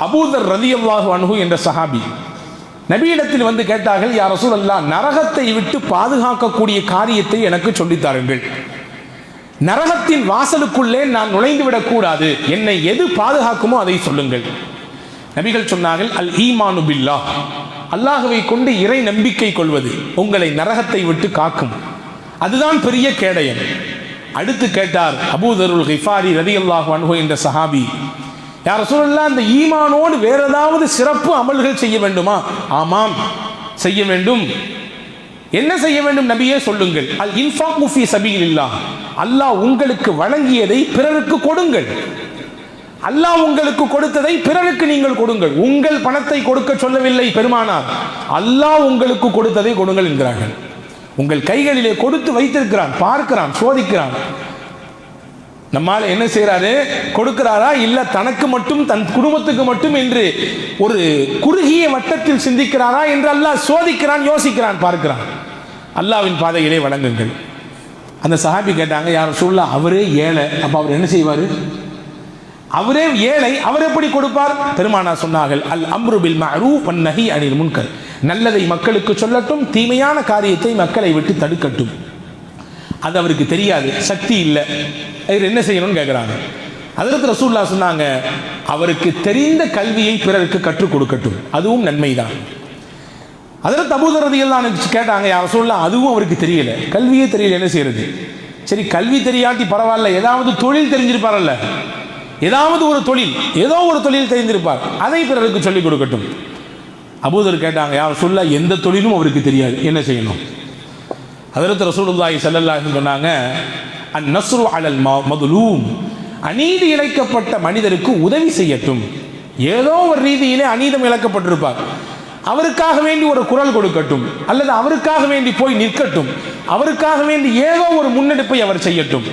அபூதர் ரலியல்லாஹு அன்ஹு என்ற சஹாபி நபியிடத்தில் வந்து கேட்டார்கள், யா ரசூலல்லாஹ், நரகத்தை விட்டு பாதுகாக்கக்கூடிய காரியத்தை எனக்கு சொல்லித்தாருங்கள். நரகத்தின் வாசலுக்குள்ளே நான் நுழைந்து விடக்கூடாது, என்னை எது பாதுகாக்குமோ அதை சொல்லுங்கள். நபிகள் சொன்னார்கள், அல் ஈமானு பில்லாஹ், அல்லாஹ்வை கொண்டு இறை நம்பிக்கை கொள்வது உங்களை நரகத்தை விட்டு காக்கும், அதுதான் பெரிய கேடயம். அடுத்து கேட்டார் அபூதருல் கிஃபாரி ரலியல்லாஹு அன்ஹு என்ற சஹாபி, யா ரசூலல்லாஹ், இந்த ஈமானோடு வேற ஏதாவது சிறப்பு அமல்கள் செய்ய வேண்டுமா? ஆமாம், செய்ய வேண்டும். என்ன செய்ய வேண்டும் நபியே சொல்லுங்கள். அல் இன்ஃபாகு ஃபீ சபீலில்லாஹ், அல்லாஹ் உங்களுக்கு வழங்கியதை பிறருக்கு கொடுங்கள். அல்லாஹ் உங்களுக்கு கொடுத்ததை பிறருக்கு நீங்கள் கொடுங்கள். உங்கள் பணத்தை கொடுக்க சொல்லவில்லை பெருமானார், அல்லாஹ் உங்களுக்கு கொடுத்ததை கொடுங்கள் என்கிறார்கள். உங்கள் கைகளிலே கொடுத்து வைத்திருக்கிறான், பார்க்கிறான், சோதிக்கிறான். நம்மால் என்ன செய்யறாரு, கொடுக்கிறாரா இல்ல தனக்கு மட்டும் தன் குடும்பத்துக்கு மட்டும் என்று ஒரு குறுகிய வட்டத்தில் சிந்திக்கிறாரா என்று அல்லாஹ் சோதிக்கிறான், யோசிக்கிறான், பார்க்கிறான். அல்லாஹ்வின் பாதையிலே வழங்குங்கள். அந்த சஹாபி கேட்டாங்க, யார் ரசூலுல்லாஹ், அவரே ஏழை, அப்ப அவர் என்ன செய்வார்? அவரே ஏழை, அவர் எப்படி கொடுப்பார்? பெருமானார் சொன்னார்கள், அல் அம்ரு பில் மஅரூஃப் வன் நஹி அனில் முன்கர், நல்லதை மக்களுக்கு சொல்லட்டும், தீமையான காரியத்தை மக்களை விட்டு தடுக்கட்டும். அது அவருக்கு தெரியாது, சக்தி இல்லை, அவர் என்ன செய்யணும்னு கேட்குறாங்க. அதற்கு ரசூலுல்லாஹ் சொன்னாங்க, அவருக்கு தெரிந்த கல்வியை பிறருக்கு கற்றுக் கொடுக்கட்டும், அதுவும் நன்மைதான். அதற்கு அபூதர் ரலியல்லாஹு அன்ஹு கேட்டாங்க, யா ரசூலுல்லாஹ், அதுவும் அவருக்கு தெரியல, கல்வியே தெரியல, என்ன செய்யறது? சரி, கல்வி தெரியாட்டி பரவாயில்ல, ஏதாவது தொழில் தெரிஞ்சிருப்பாரல்ல, ஏதாவது ஒரு தொழில், ஏதோ ஒரு தொழில் தெரிந்திருப்பார், அதை பிறருக்கு சொல்லிக் கொடுக்கட்டும். அபூதர் கேட்டாங்க, யா ரசூலுல்லாஹ், எந்த தொழிலும் அவருக்கு தெரியாது, என்ன செய்யணும்? ஹஜ்ரத் ரசூலுல்லாஹி ஸல்லல்லாஹு அலைஹி வஸல்லம் சொன்னாங்க, அன் நஸ்ரு அலல் மதுலூம், அநீதி இழைக்கப்பட்ட மனிதருக்கு உதவி செய்யட்டும். ஏதோ ஒரு ரீதியிலே அநீதம் இழைக்கப்பட்டிருப்பார், அவருக்காக வேண்டி ஒரு குரல் கொடுக்கட்டும், அல்லது அவருக்காக வேண்டி போய் நிற்கட்டும், அவருக்காக வேண்டி ஏதோ ஒரு முன்னெடுப்பை அவர் செய்யட்டும்.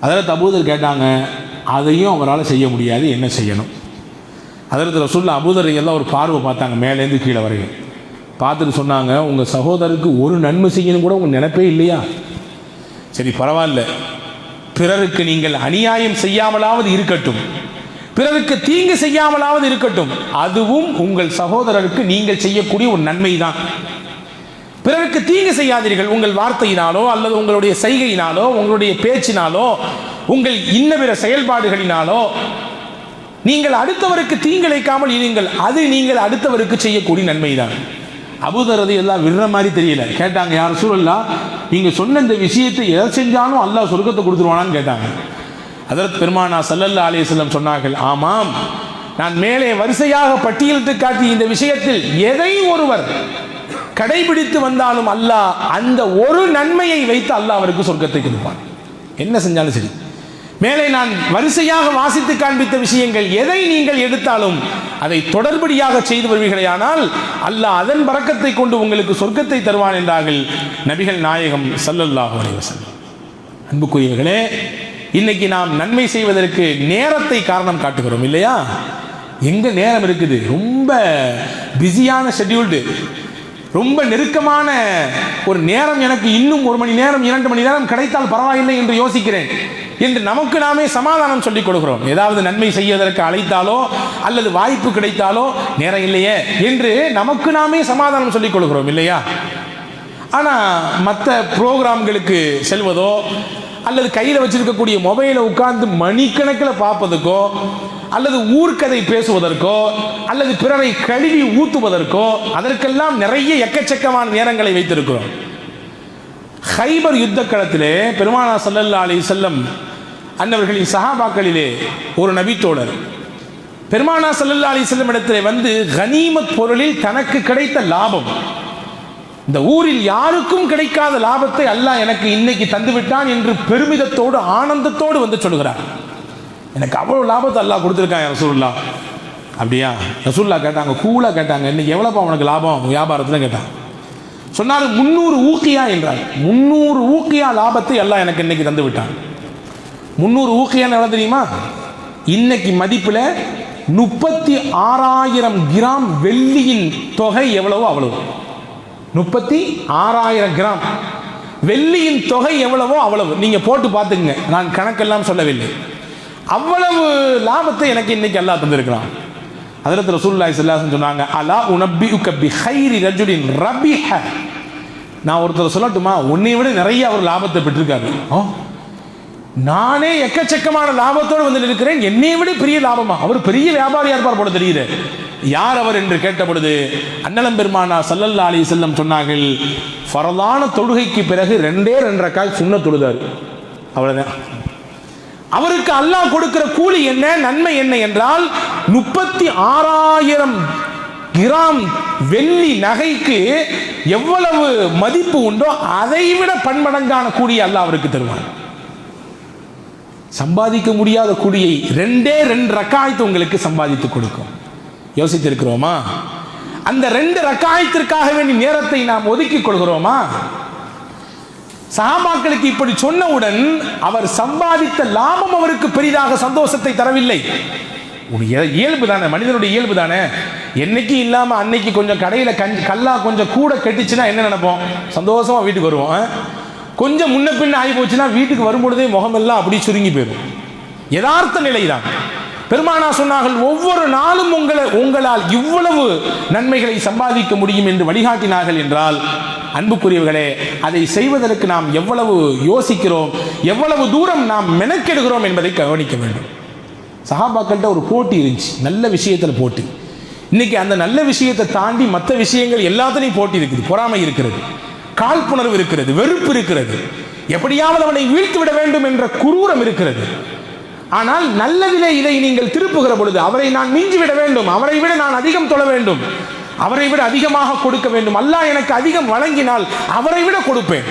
ஹஜ்ரத் அபூதர் கேட்டாங்க, அதையும் அவரால் செய்ய முடியாது, என்ன செய்யணும்? ஹஜ்ரத் ரசூலுல்லாஹ் அபூதர் எல்லாம் ஒரு பார்வை பார்த்தாங்க, மேலேருந்து கீழே வரையும் பார்த்துட்டு சொன்னாங்க, உங்கள் சகோதரருக்கு ஒரு நன்மை செய்யணும் கூட உங்கள் நினைப்பே இல்லையா? சரி, பரவாயில்ல, பிறருக்கு நீங்கள் அநியாயம் செய்யாமலாவது இருக்கட்டும், பிறருக்கு தீங்கு செய்யாமலாவது இருக்கட்டும், அதுவும் உங்கள் சகோதரருக்கு நீங்கள் செய்யக்கூடிய ஒரு நன்மை தான். பிறருக்கு தீங்கு செய்யாதீர்கள், உங்கள் வார்த்தையினாலோ அல்லது உங்களுடைய செய்கையினாலோ உங்களுடைய பேச்சினாலோ உங்கள் இன்ன பிற செயல்பாடுகளினாலோ நீங்கள் அடுத்தவருக்கு தீங்கிழைக்காமல் இருங்கள், அது நீங்கள் அடுத்தவருக்கு செய்யக்கூடிய நன்மைதான். அபூதர் ரலியல்லாஹு விடுற மாதிரி தெரியல, கேட்டாங்க, யா ரசூலல்லாஹ், நீங்க சொன்ன இந்த விஷயத்தை எதை செஞ்சாலும் அல்லாஹ் சொர்க்கத்தை கொடுத்துருவானான்னு கேட்டாங்க. ஹஜ்ரத் பெருமானார் ஸல்லல்லாஹு அலைஹி வஸல்லம் சொன்னார்கள், ஆமாம், நான் மேலே வரிசையாக பட்டியலிட்டு காட்டிய இந்த விஷயத்தில் எதை ஒருவர் கடைபிடித்து வந்தாலும் அல்லாஹ் அந்த ஒரு நன்மையை வைத்து அல்லாஹ் அவருக்கு சொர்க்கத்தை கொடுப்பான், என்ன செஞ்சாலும் சரி. மேலே நான் வரிசையாக வாசித்து காண்பித்த விஷயங்கள் எதை நீங்கள் எடுத்தாலும் அதை தொடர்படியாக செய்து வருவீர்களேயானால் அல்லாஹ் அதன் பரக்கத்தை கொண்டு உங்களுக்கு சொர்க்கத்தை தருவான் என்றார்கள் நபிகள் நாயகம் ஸல்லல்லாஹு அலைஹி வஸல்லம். அன்புக்குரியவர்களே, இன்னைக்கு நாம் நன்மை செய்வதற்கு நேரத்தை காரணம் காட்டுகிறோம் இல்லையா? எங்க நேரம் இருக்குது? ரொம்ப பிஸியான ஷெட்யூல்டு, ரொம்ப நெருக்கமான ஒரு நேரம், எனக்கு இன்னும் 1 மணி நேரம் 2 மணி நேரம் கிடைத்தால் பரவாயில்லை என்று யோசிக்கிறேன் என்று நமக்கு நாமே சமாதானம் சொல்லிக் கொடுக்கிறோம். ஏதாவது நன்மை செய்வதற்கு அழைத்தாலோ அல்லது வாய்ப்பு கிடைத்தாலோ நேரம் இல்லையே என்று நமக்கு நாமே சமாதானம் சொல்லிக் கொடுக்கிறோம் இல்லையா? ஆனால் மற்ற ப்ரோக்ராம்களுக்கு செல்வதோ அல்லது கையில் வச்சிருக்கக்கூடிய மொபைலை உட்கார்ந்து மணிக்கணக்கில் பார்ப்பதற்கோ அல்லது ஊர்க்கதை பேசுவதற்கோ அல்லது பிறரை கழுவி ஊத்துவதற்கோ அதற்கெல்லாம் நிறைய எக்கச்சக்கமான நேரங்களை வைத்திருக்கிறோம். ஹைபர் யுத்த களத்திலே பெருமானார் ஸல்லல்லாஹு அலைஹி வஸல்லம் அன்னவர்களின் சஹாபாக்களிலே ஒரு நபித்தோழர் பெருமானார் ஸல்லல்லாஹு அலைஹி வஸல்லம் இடத்திலே வந்து கனீமத் பொருளில் தனக்கு கிடைத்த லாபம், இந்த ஊரில் யாருக்கும் கிடைக்காத லாபத்தை அல்லாஹ் எனக்கு இன்னைக்கு தந்துவிட்டான் என்று பெருமிதத்தோடு ஆனந்தத்தோடு வந்து சொல்கிறார். எனக்கு அவ்வளோ லாபத்தை அல்லாஹ் கொடுத்துருக்காங்க ரசூலுல்லாஹ். அப்படியா? ரசூலுல்லாஹ் கேட்டாங்க, கூலாக கேட்டாங்க, இன்னைக்கு எவ்வளோப்பா உனக்கு லாபம் வியாபாரத்தில் கேட்டாங்க. சொன்னார் 300 ஊக்கியா என்றார். 300 ஊக்கியா லாபத்தை அல்லாஹ் எனக்கு இன்னைக்கு தந்து விட்டான். 300 ஊக்கியான்னு எவ்வளவு தெரியுமா? இன்னைக்கு மதிப்பில் 36,000 கிராம் வெள்ளியின் தொகை எவ்வளவோ அவ்வளவு. 36,000 கிராம் வெள்ளியின் தொகை எவ்வளவோ அவ்வளவு. நீங்க போட்டு பார்த்துக்குங்க, நான் கணக்கெல்லாம் சொல்லவில்லை. அவ்வளவு லாபத்தை எனக்கு இன்னைக்கு அல்லாஹ் தந்திருக்கிறான். ஹஜ்ரத் ரசூலுல்லாஹி ஸல்லல்லாஹு அலைஹி வஸல்லம் சொன்னாங்க, அலா உனப்பியுக பிகைரி ரஜுலின் ரபிஹ. நான் ஒருத்தர் சொல்லட்டுமா, உன்னை விட நிறைய அவர் லாபத்தை பெற்றிருக்காரு. நானே எக்கச்சக்கமான லாபத்தோடு வந்து இருக்கிறேன், என்னை விட பெரிய லாபமா? அவர் பெரிய வியாபாரியா இருப்பார் போல தெரியுது. யார் அவர் என்று கேட்ட பொழுது அன்னலம் பெருமானா ஸல்லல்லாஹு அலைஹி வஸல்லம் சொன்னார்கள், ஃபரலான தொழுகைக்கு பிறகு 2 ரக்காத் சுன்னத் தொழுதார், அவ்வளவுதான். அவருக்கு அல்லாஹ் கொடுக்கிற கூலி என்ன, நன்மை என்ன என்றால் 36,000 கிராம் வெள்ளி நகைக்கு எவ்வளவு மதிப்பு உண்டோ அதை விட பன்மடங்கான கூலியை அல்லாஹ் அவருக்கு தருவார். சம்பாதிக்க முடியாத கூலியை 2 ரக்காயத்து உங்களுக்கு சம்பாதித்து கொடுக்கும். யோசித்திருக்கிறோமா? அந்த 2 ரக்காயத்திற்காக வேண்டி நேரத்தை நாம் ஒதுக்கிக் கொள்கிறோமா? சஹாபாக்களுக்கு இப்படி சொன்னவுடன் அவர் சம்பாதித்த லாபம் அவருக்கு பெரிதாக சந்தோஷத்தை தரவில்லை. இயல்பு தானே, மனிதனுடைய இயல்பு தானே. என்னைக்கு இல்லாம அன்னைக்கு கொஞ்சம் கடையில கல்லா கொஞ்சம் கூட கட்டிச்சுன்னா என்ன நினைப்போம்? சந்தோஷமா வீட்டுக்கு வருவோம். கொஞ்சம் முன்ன பின்ன ஆகி போச்சுன்னா வீட்டுக்கு வரும்பொழுதே முகமெல்லாம் அப்படி சுருங்கி போயிடும். யதார்த்த நிலைதான். பெருமானா சொன்னார்கள், ஒவ்வொரு நாளும் உங்களால் இவ்வளவு நன்மைகளை சம்பாதிக்க முடியும் என்று வழிகாட்டினார்கள் என்றால், அன்புக்குரியவர்களே, அதை செய்வதற்கு நாம் எவ்வளவு யோசிக்கிறோம், எவ்வளவு தூரம் நாம் மெனக்கெடுகிறோம் என்பதை கவனிக்க வேண்டும். சஹாபாக்கள்கிட்ட ஒரு போட்டி இருந்துச்சு, நல்ல விஷயத்தில் போட்டி. இன்னைக்கு அந்த நல்ல விஷயத்தை தாண்டி மற்ற விஷயங்கள் எல்லாத்துலையும் போட்டி இருக்குது. பொறாமை இருக்கிறது, காழ்ப்புணர்வு இருக்கிறது, வெறுப்பு இருக்கிறது, எப்படியாவது அவனை வீழ்த்து விட வேண்டும் என்ற குரூரம் இருக்கிறது. ஆனால் நல்லதிலே இதை நீங்கள் திருப்புகிற பொழுது, அவரை நான் மிஞ்சிவிட வேண்டும், அவரை விட நான் அதிகம் தொழ வேண்டும், அவரை விட அதிகமாக கொடுக்க வேண்டும், அல்லாஹ் எனக்கு அதிகம் வழங்கினால் அவரை விட கொடுப்பேன்.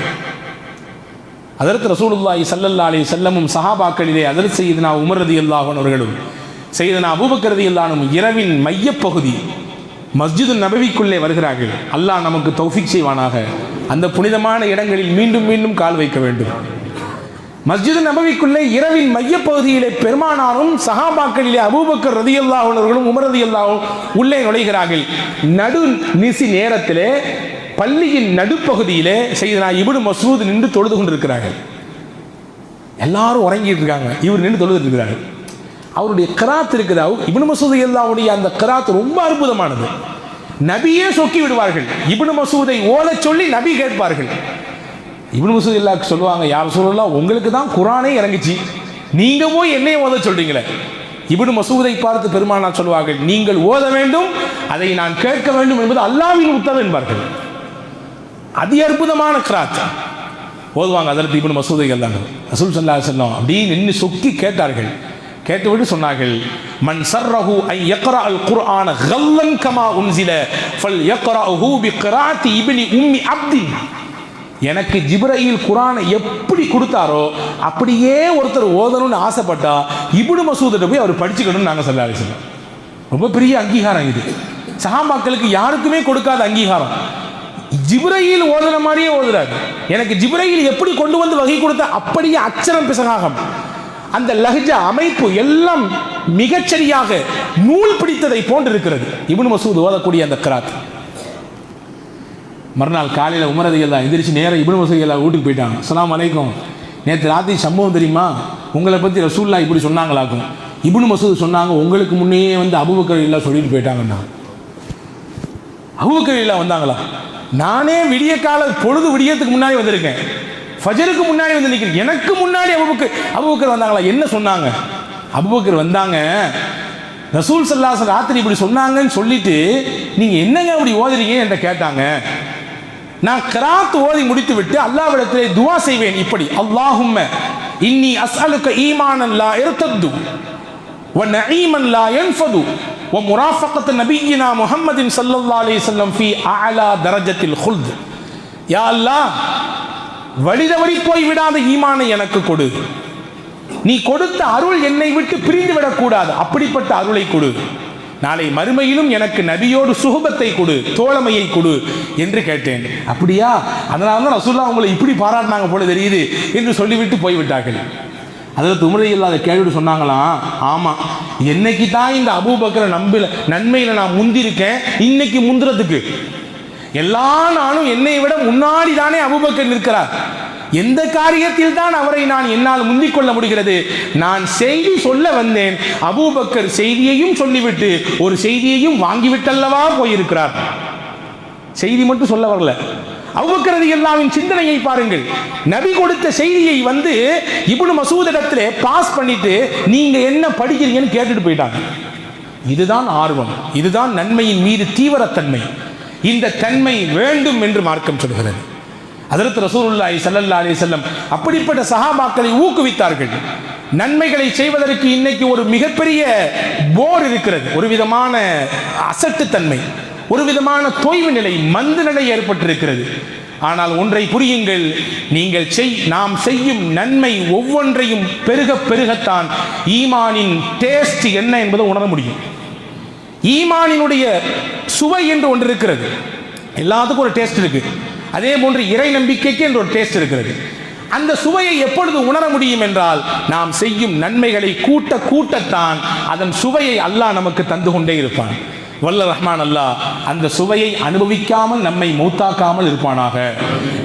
ஹஜ்ரத் ரசூலுல்லாஹி ஸல்லல்லாஹு அலைஹி வஸல்லம் சஹாபாக்களிலே ஹஜ்ரத் சய்யிதுனா உமர் ரலியல்லாஹு அன்ஹு அவர்களும் சய்யிதுனா அபூபக்கர் ரலியல்லாஹு அன்ஹு இரவின் மையப்பகுதி மஸ்ஜிது நபவிக்குள்ளே வருகிறார்கள். அல்லாஹ் நமக்கு தௌஃபீக் செய்வானாக. அந்த புனிதமான இடங்களில் மீண்டும் மீண்டும் கால் வைக்க வேண்டும். மஸ்ஜிது நபவிக்குள்ளே இரவின் மையப்பகுதியிலே பெருமானாரும் சஹாபாக்களிலே அபூபக்கர் ரலியல்லாஹு அன்ஹு அவர்களும் உமர் ரலியல்லாஹு உள்ளே நுழைகிறார்கள். நடு நிசி நேரத்திலே பள்ளியின் நடுப்பகுதியிலே சய்யிதுனா இப்னு மஸ்ஊத் நின்று தொழுது கொண்டிருக்கிறார்கள். எல்லாரும் உறங்கிட்டு இருக்காங்க, இவர் நின்று தொழுது இருக்கிறார்கள். அவருடைய கிராத் இருக்குது, இப்னு மஸ்ஊத் ரலியல்லாஹுடைய அந்த கிராத் ரொம்ப அற்புதமானது. நபியே சொக்கி விடுவார்கள். இப்னு மஸ்ஊதை ஓத சொல்லி நபி கேட்பார்கள். இப்னு மஸ்ஊத் ரலியல்லாஹு சொல்லுவாங்க, யார் சொல்லலாம், உங்களுக்கு தான் குர்ஆனே இறங்குச்சு, நீங்க போய் என்னைய ஓத சொல்றீங்களே. இப்னு மஸ்ஊதை பார்த்து பெருமானார் சொல்வார்கள், நீங்கள் ஓத வேண்டும், அதை நான் கேட்க வேண்டும் என்பது அல்லாஹ்வின் உத்தரவு என்பார்கள். அதி அற்புதமான கிராத் ஓதுவாங்க. அதற்கு இப்னு மஸ்ஊத் ரலியல்லாஹு ரசூல் ஸல்லல்லாஹு அலைஹி வஸல்லம் அப்படியே நின்று சொக்கி கேட்டார்கள். கேட்டுவிட்டு சொன்னார்கள், மன் சர்ரஹு அன் யக்ரா அல் குர்ஆன கல்லன் கமா உன்சில ஃபல் யக்ரஹு பிகிராத்தி இப்னி உம்மி அப்தின். எனக்கு ஜிப்ரீல் குர்ஆனை எப்படி கொடுத்தாரோ அப்படியே ஒருத்தர் ஓதணும்னு ஆசைப்பட்டா இப்னு மஸ்ஊத்கிட்ட போய் அவர் படிச்சுக்கணும்னு நாங்கள் ஸல்லல்லாஹு அலைஹி வஸல்லம். ரொம்ப பெரிய அங்கீகாரம் இது. சஹாபாக்களுக்கு யாருக்குமே கொடுக்காத அங்கீகாரம். ஜிப்ரீல் ஓதுன மாதிரியே ஓதுறாரு. எனக்கு ஜிப்ரீல் எப்படி கொண்டு வந்து வகை கொடுத்த அப்படியே அச்சரம் பிசகாகம், அந்த லஹ்ஜா அமைப்பு எல்லாம் மிகச்சரியாக நூல் பிடித்ததை போன்று இருக்கிறது இப்னு மஸ்ஊத் ஓதக்கூடிய அந்த கிராத். மறுநாள் காலையில் உமர் ரலியல்லாஹு எந்திரிச்சு நேரம் இப்னு மஸ்ஊத் ரலியல்லாஹு வீட்டுக்கு போயிட்டாங்க. அஸ்ஸலாமு அலைக்கும், நேற்று ராத்திரி சம்பவம் தெரியுமா, உங்களை பற்றி ரசூலுல்லாஹ் இப்படி சொன்னாங்களாக்கும். இப்னு மஸ்ஊத் சொன்னாங்க, உங்களுக்கு முன்னே வந்து அபூபக்கர் ரலியல்லாஹு சொல்லிட்டு போயிட்டாங்கண்ணா. அபூபக்கர் ரலியல்லாஹு வந்தாங்களா? நானே விடிய கால பொழுது விடியத்துக்கு முன்னாடி வந்திருக்கேன், ஃபஜருக்கு முன்னாடி வந்து நிற்கிறேன், எனக்கு முன்னாடி அபூபக்கர் வந்தாங்களா? என்ன சொன்னாங்க? அபூபக்கர் வந்தாங்க, ரசூல் ஸல்லல்லாஹு அலைஹி வஸல்லம் ராத்திரி இப்படி சொன்னாங்கன்னு சொல்லிட்டு நீங்க என்னங்க அப்படி ஓதுறீங்க என்று கேட்டாங்க. நான் கிராத் ஓதி முடித்து விட்டு அல்லாஹ்விடத்திலே துஆ செய்வேன் இப்படி, அல்லாஹும்ம இன்னி அஸ்அலுக ஈமானன் லா இர்தது வ நஈமன் லா யன்ஃபது வ முராஃபகத நபியினா முஹம்மதின் ஸல்லல்லாஹு அலைஹி வஸல்லம் ஃபீ அஅலா தரஜத்தில் குல்த். யா அல்லாஹ், வழிதவறி போய் விடாத ஈமானை எனக்கு கொடு, நீ கொடுத்த அருள் என்னை விட்டு பிரிந்து விடக்கூடாது, அப்படிப்பட்ட அருளை கொடு. நாளை மறுமையிலும் எனக்கு நபியோடு சுஹபத்தை கொடு, தோழமையை கொடு என்று கேட்டேன். அப்படியா, அதனால தான் ரசூலுல்லாஹ் உங்களை இப்படி பாராட்டினாங்க போல தெரியுது என்று சொல்லிவிட்டு போய்விட்டார்கள். அதில் துமரையில் அதை கேட்டுட்டு சொன்னாங்களாம், ஆமாம், என்னைக்கு தான் இந்த அபூபக்கரை நன்மையில் நான் முந்திருக்கேன், இன்னைக்கு முந்துறதுக்கு எல்லா நாளும் என்னை விட முன்னாடி தானே அபூபக்கர் நிற்கிறார். எந்த காரியத்தில் தான் அவரை நான் என்னால் முந்திக் கொள்ள முடிகிறது? நான் செய்தி சொல்ல வந்தேன், அபூபக்கர் செய்தியையும் சொல்லிவிட்டு ஒரு செய்தியையும் வாங்கிவிட்டல்லவா போயிருக்கிறார். செய்தி மட்டும் சொல்ல வரல. அபூபக்கர் ரலியல்லாஹு சிந்தனையை பாருங்கள். நபி கொடுத்த செய்தியை இப்னு மசூத் இடத்திலே பாஸ் பண்ணிட்டு நீங்க என்ன படிக்கிறீங்கன்னு கேட்டுட்டு போயிட்டாங்க. இதுதான் ஆர்வம், இதுதான் நன்மையின் மீது தீவிரத்தன்மை. இந்த தன்மை வேண்டும் என்று மார்க்கம் சொல்கிறது. ஹஜ்ரத் ரசூலுல்லாஹி ஸல்லல்லாஹு அலைஹி வஸல்லம் அப்படிப்பட்ட சஹாபாக்களை ஊக்குவித்தார்கள். நன்மைகளை செய்வதற்கு இன்னைக்கு ஒரு மிகப்பெரிய போர் இருக்கிறது. ஒரு விதமான அசட்டுத்தன்மை, ஒரு விதமான தொய்வு நிலை, மந்த நிலை ஏற்பட்டிருக்கிறது. ஆனால் ஒன்றை புரியுங்கள், நாம் செய்யும் நன்மை ஒவ்வொன்றையும் பெருக பெருகத்தான் ஈமானின் டேஸ்ட் என்ன என்பதை உணர முடியும். ஈமானினுடைய சுவை என்று ஒன்று இருக்கிறது. எல்லாத்துக்கும் ஒரு டேஸ்ட் இருக்கு. அதே போன்று இறை நம்பிக்கைக்கு என்று ஒரு டேஸ்ட் இருக்கிறது. அந்த சுவையை எப்பொழுது உணர முடியும் என்றால், நாம் செய்யும் நன்மைகளை கூட்டத்தான் அதன் சுவையை அல்லாஹ் நமக்கு தந்து கொண்டே இருப்பான். வல்ல ரஹ்மான் அல்லாஹ் அந்த சுவையை அனுபவிக்காமல் நம்மை மௌத்தாக்காமல் இருப்பானாக.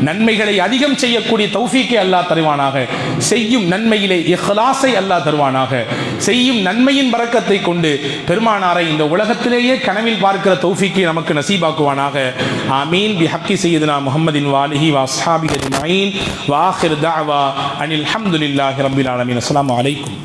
நன்மைகளை அதிகம் செய்யக்கூடிய தௌஃபீக்கை அல்லாஹ் தருவானாக. செய்யும் நன்மையிலே இஹ்லாஸை அல்லாஹ் தருவானாக. செய்யும் நன்மையின் பரக்கத்தை கொண்டு பெருமானாரை இந்த உலகத்திலேயே கனவில் பார்க்கிற தௌஃபீக்கை நமக்கு நசீபாக்குவானாக. ஆமீன். பிஹக்கி சய்யிதுனா முஹம்மதின் வாலிஹி வ அஸ்ஹாபிஹி அஜ்மஈன். வ ஆகிர் தஅவா அனில் ஹம்துலில்லாஹி ரப்பில் ஆலமீன். அஸ்ஸலாமு அலைக்கும்.